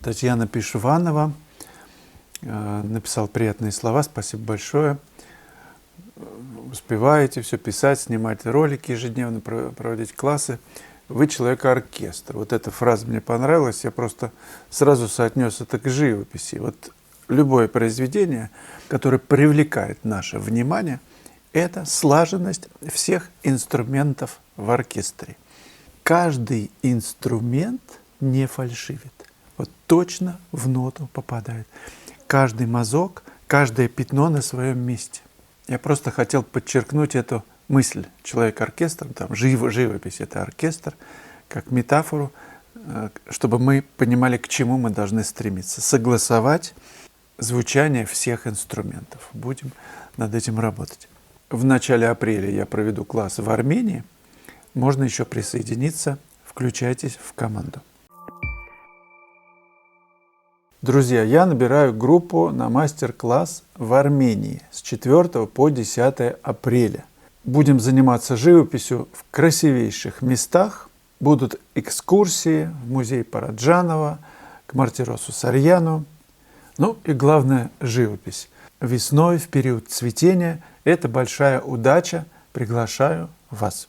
Татьяна Пишеванова написал приятные слова. Спасибо большое. Успеваете все писать, снимать ролики ежедневно, проводить классы. Вы человек-оркестр. Вот эта фраза мне понравилась. Я просто сразу соотнес это к живописи. Вот любое произведение, которое привлекает наше внимание, это слаженность всех инструментов в оркестре. Каждый инструмент не фальшивит. Вот точно в ноту попадает. Каждый мазок, каждое пятно на своем месте. Я просто хотел подчеркнуть эту мысль. Человек-оркестр, там живопись – это оркестр, как метафору, чтобы мы понимали, к чему мы должны стремиться. Согласовать звучание всех инструментов. Будем над этим работать. В начале апреля я проведу класс в Армении. Можно еще присоединиться. Включайтесь в команду. Друзья, я набираю группу на мастер-класс в Армении с 4 по 10 апреля. Будем заниматься живописью в красивейших местах. Будут экскурсии в музей Параджанова, к Мартиросу Сарьяну. Ну и главное – живопись. Весной, в период цветения, это большая удача. Приглашаю вас.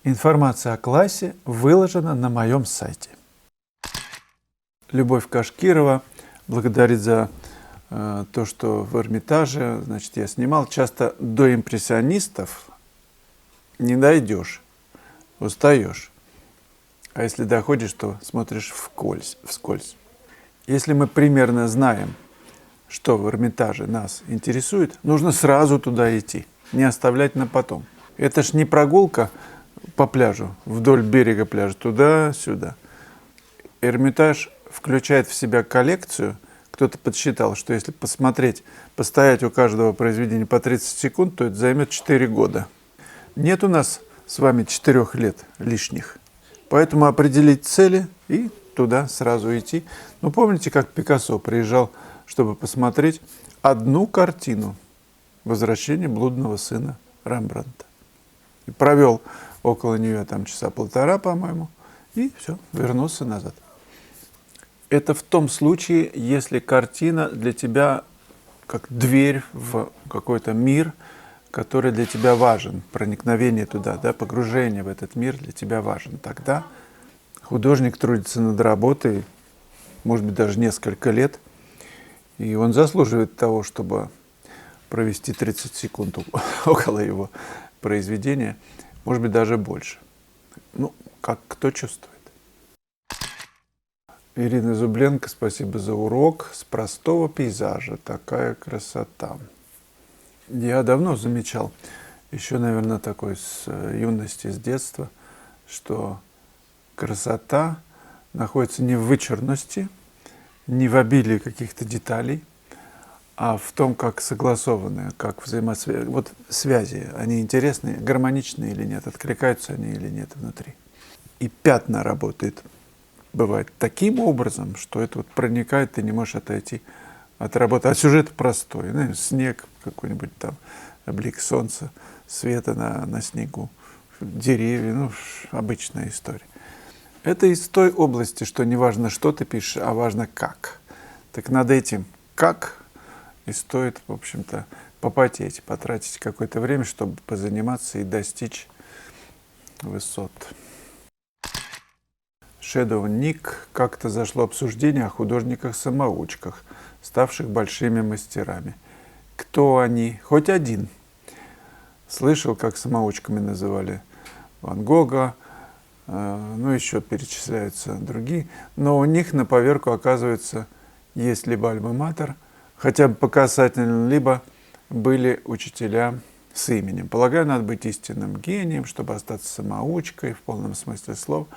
Информация о классе выложена на моем сайте. Любовь Кашкирова благодарит за то, что в Эрмитаже, значит, я снимал. Часто до импрессионистов не дойдешь, устаешь. А если доходишь, то смотришь вскользь. Если мы примерно знаем, что в Эрмитаже нас интересует, нужно сразу туда идти, не оставлять на потом. Это ж не прогулка по пляжу, вдоль берега пляжа, туда-сюда. Эрмитаж включает в себя коллекцию. Кто-то подсчитал, что если посмотреть, постоять у каждого произведения по 30 секунд, то это займет 4 года. Нет у нас с вами 4 лет лишних. Поэтому определить цели и туда сразу идти. Ну, помните, как Пикассо приезжал, чтобы посмотреть одну картину «Возвращение блудного сына» Рембрандта. И провел около нее там часа полтора, по-моему, и все, вернулся назад. Это в том случае, если картина для тебя как дверь в какой-то мир, который для тебя важен, проникновение туда, да, погружение в этот мир для тебя важен. Тогда художник трудится над работой, может быть, даже несколько лет, и он заслуживает того, чтобы провести 30 секунд около его произведения, может быть, даже больше. Ну, как кто чувствует. Ирина Зубленко, спасибо за урок. С простого пейзажа такая красота. Я давно замечал, еще, наверное, такой с юности, с детства, что красота находится не в вычурности, не в обилии каких-то деталей, а в том, как согласованы, как взаимосвязи. Вот связи, они интересные, гармоничные или нет, откликаются они или нет внутри. И пятна работают. Бывает таким образом, что это вот проникает, ты не можешь отойти от работы. А сюжет простой. Ну, снег какой-нибудь там, блик солнца, света на снегу, деревья, ну, обычная история. Это из той области, что не важно, что ты пишешь, а важно как. Так над этим как и стоит, в общем-то, попотеть, потратить какое-то время, чтобы позаниматься и достичь высот. Shadow Nick. Как-то зашло обсуждение о художниках-самоучках, ставших большими мастерами. Кто они? Хоть один. Слышал, как самоучками называли Ван Гога, ну еще перечисляются другие. Но у них на поверку, оказывается, есть либо альма-матер, хотя бы по касательному, либо были учителя с именем. Полагаю, надо быть истинным гением, чтобы остаться самоучкой в полном смысле слова,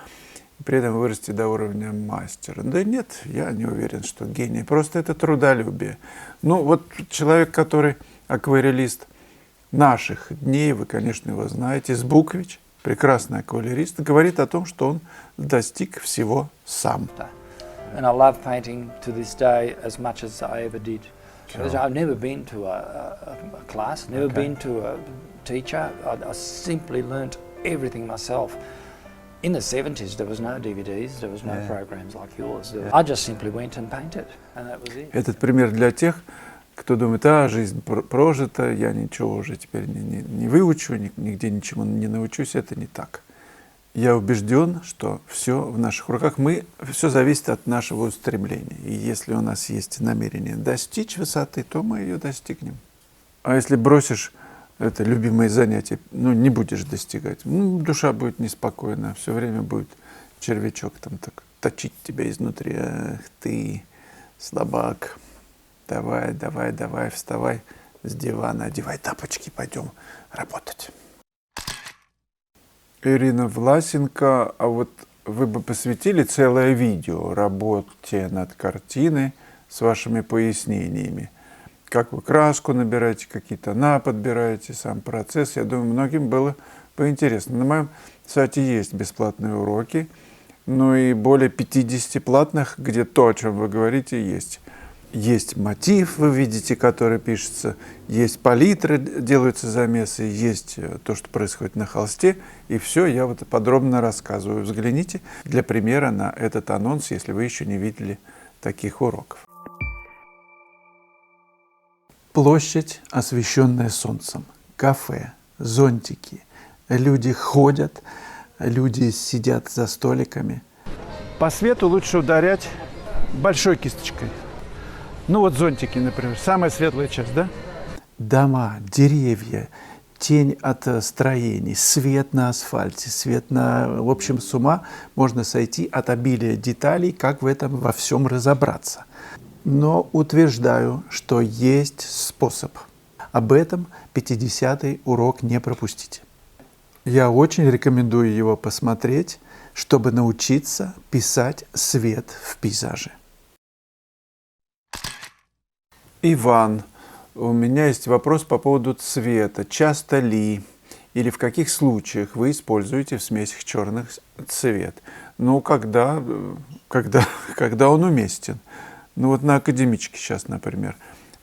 и при этом вырасти до уровня мастера. Да нет, я не уверен, что гений. Просто это трудолюбие. Ну вот человек, который акварелист наших дней, вы, конечно, его знаете, Збукович, прекрасный акварелист, говорит о том, что он достиг всего сам. And I love painting to this day as much as I ever did. I've never been to a class, never been to a teacher. I simply learnt everything myself. In the 70s, there was no DVDs, there was no Yeah. programs like yours. I just simply went and painted, and that was it. Этот пример для тех, кто думает, жизнь прожита, я ничего уже теперь не выучу, нигде ничему не научусь. Это не так. Я убежден, что все в наших руках. Все зависит от нашего устремления. И если у нас есть намерение достичь высоты, то мы ее достигнем. А если бросишь это любимое занятие, не будешь достигать, душа будет неспокойна, все время будет червячок там так точить тебя изнутри. Ах ты, слабак, давай, вставай с дивана, одевай тапочки, пойдем работать. Ирина Власенко, а вот вы бы посвятили целое видео работе над картиной с вашими пояснениями. Как вы краску набираете, какие тона подбираете, сам процесс. Я думаю, многим было бы интересно. На моем сайте есть бесплатные уроки, и более 50 платных, где то, о чем вы говорите, есть. Есть мотив, вы видите, который пишется, есть палитры, делаются замесы, есть то, что происходит на холсте, и все я вот подробно рассказываю. Взгляните для примера на этот анонс, если вы еще не видели таких уроков. Площадь, освещенная солнцем, кафе, зонтики, люди ходят, люди сидят за столиками. По свету лучше ударять большой кисточкой. Зонтики, например, самая светлая часть, да? Дома, деревья, тень от строений, свет на асфальте, в общем, с ума можно сойти от обилия деталей, как в этом во всем разобраться. Но утверждаю, что есть способ. Об этом 50-й урок не пропустите. Я очень рекомендую его посмотреть, чтобы научиться писать свет в пейзаже. Иван, у меня есть вопрос по поводу цвета. Часто ли или в каких случаях вы используете в смесях черных цвет? Когда он уместен. На академичке сейчас, например,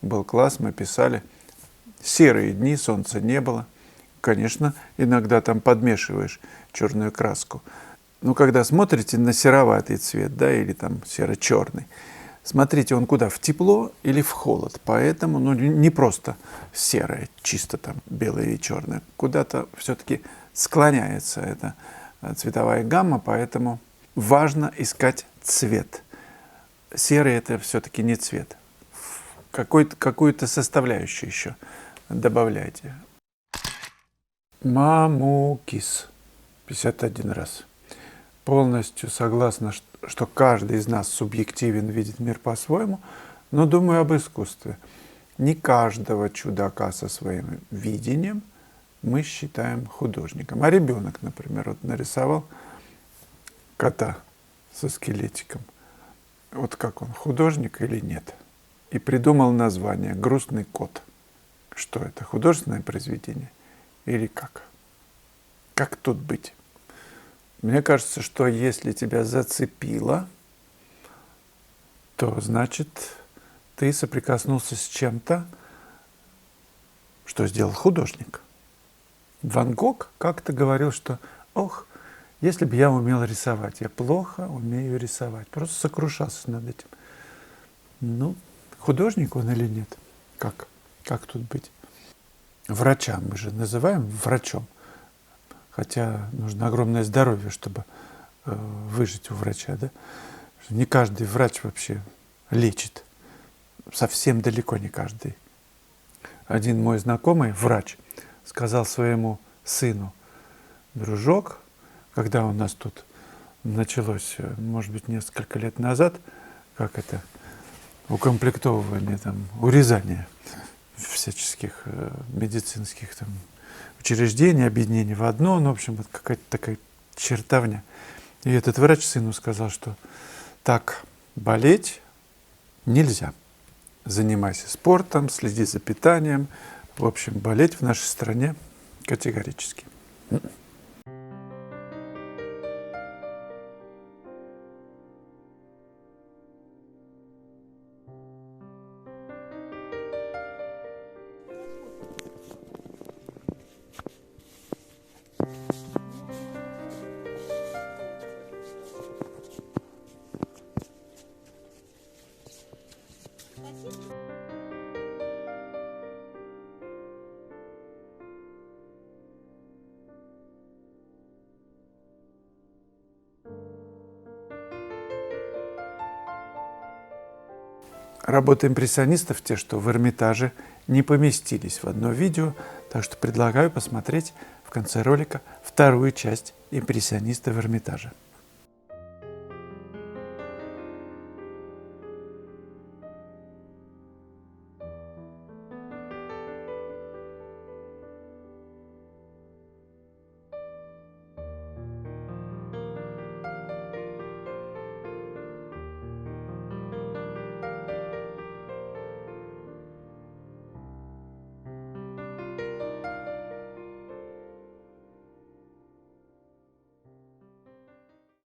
был класс, мы писали серые дни, солнца не было. Конечно, иногда там подмешиваешь черную краску. Когда смотрите на сероватый цвет, или там серо-черный, смотрите, он куда? В тепло или в холод? Поэтому не просто серое, чисто там белое и черное. Куда-то все-таки склоняется эта цветовая гамма, поэтому важно искать цвет. Серый – это все-таки не цвет. Какую-то составляющую еще добавляйте. Мамукис. 51 раз. Полностью согласна, что каждый из нас субъективен, видит мир по-своему, но думаю об искусстве. Не каждого чудака со своим видением мы считаем художником. А ребенок, например, нарисовал кота со скелетиком. Как он, художник или нет? И придумал название «Грустный кот». Что это, художественное произведение или как? Как тут быть? Мне кажется, что если тебя зацепило, то значит ты соприкоснулся с чем-то, что сделал художник. Ван Гог как-то говорил, что если бы я умел рисовать, я плохо умею рисовать. Просто сокрушался над этим. Художник он или нет? Как тут быть? Врача мы же называем врачом. Хотя нужно огромное здоровье, чтобы выжить у врача. Да? Не каждый врач вообще лечит. Совсем далеко не каждый. Один мой знакомый, врач, сказал своему сыну: дружок, когда у нас тут началось, может быть, несколько лет назад, укомплектовывание, урезание всяческих медицинских учреждений, объединений в одно, в общем, какая-то такая чертовня. И этот врач сыну сказал, что так болеть нельзя. Занимайся спортом, следи за питанием. В общем, болеть в нашей стране категорически. Работы импрессионистов, те, что в Эрмитаже, не поместились в одно видео, так что предлагаю посмотреть в конце ролика вторую часть импрессиониста в Эрмитаже.